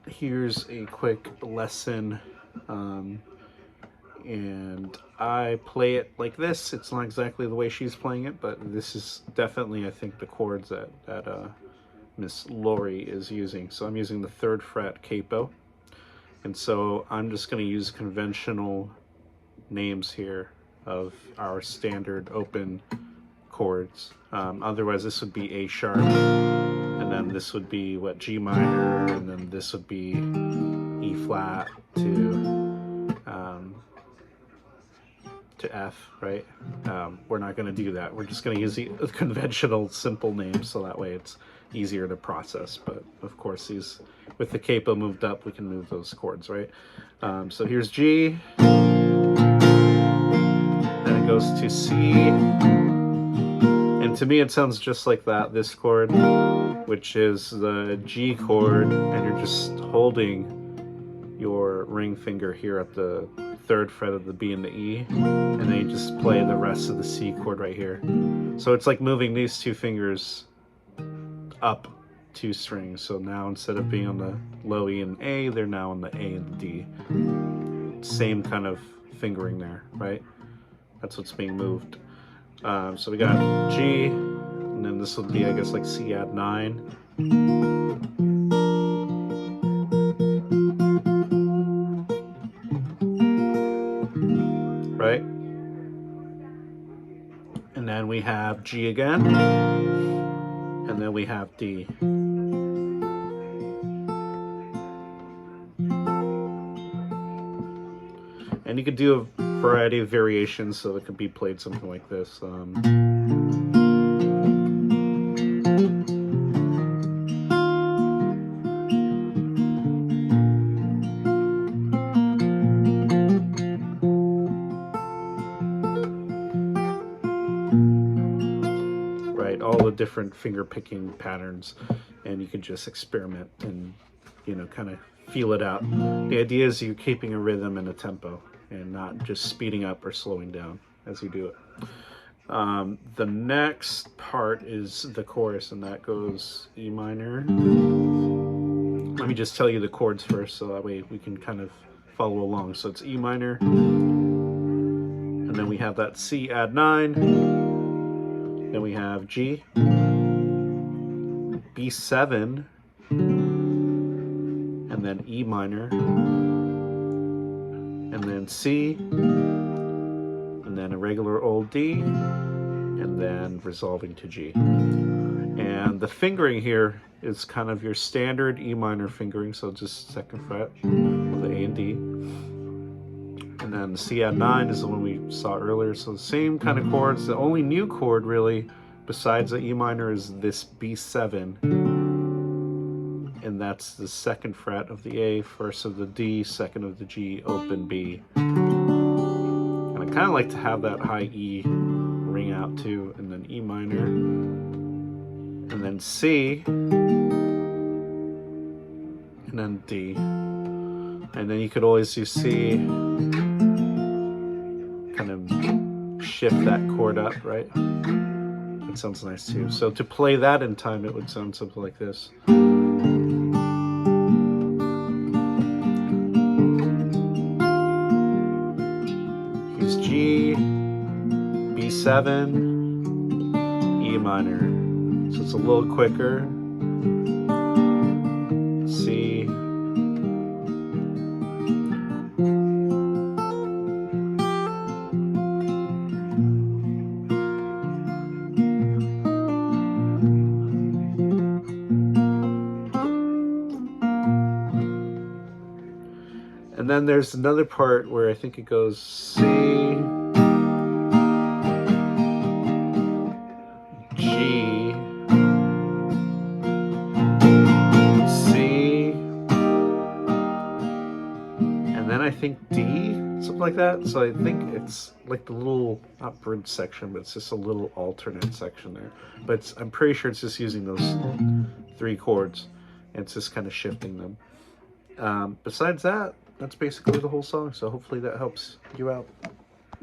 here's a quick lesson. And I play it like this. It's not exactly the way she's playing it, but this is definitely, I think, the chords that Miss Lori is using. So I'm using the 3rd fret capo, and so I'm just going to use conventional names here of our standard open chords. Otherwise, this would be A sharp, and then this would be what, G minor, and then this would be E flat to F, right? We're not going to do that. We're just going to use the conventional simple names, so that way it's easier to process. But of course, these, with the capo moved up, we can move those chords, right? So here's G, then it goes to C, and to me it sounds just like that, this chord, which is the G chord, and you're just holding your ring finger here at the 3rd fret of the B and the E, and then you just play the rest of the C chord right here. So it's like moving these 2 fingers up 2 strings. So now instead of being on the low E and A, they're now on the A and the D. Same kind of fingering there, right? That's what's being moved. So we got G, and then this would be, I guess, like C add 9. Right? And then we have G again, and then we have D. And you could do a variety of variations, so it could be played something like this. Right, all the different finger picking patterns, and you can just experiment and, kind of feel it out. The idea is you're keeping a rhythm and a tempo, and not just speeding up or slowing down as you do it. The next part is the chorus, and that goes E minor. Let me just tell you the chords first, so that way we can kind of follow along. So it's E minor, and then we have that C add 9, then we have G, B7, and then E minor, and then C, and then a regular old D, and then resolving to G. And the fingering here is kind of your standard E minor fingering, so just 2nd fret of the A and D. And then the C add 9 is the one we saw earlier, so the same kind of chords. The only new chord really, besides the E minor, is this B7. And that's the 2nd fret of the A, 1st of the D, 2nd of the G, open B. And I kind of like to have that high E ring out too, and then E minor, and then C, and then D. And then you could always do C, kind of shift that chord up, right? That sounds nice too. So to play that in time, it would sound something like this. Here's G, B7, E minor. So it's a little quicker. C, and then there's another part where I think it goes C, G, C, and then I think D, something like that. So I think it's like the little, not bridge section, but it's just a little alternate section there. But I'm pretty sure it's just using those 3 chords, and it's just kind of shifting them. Besides that, that's basically the whole song, so hopefully that helps you out.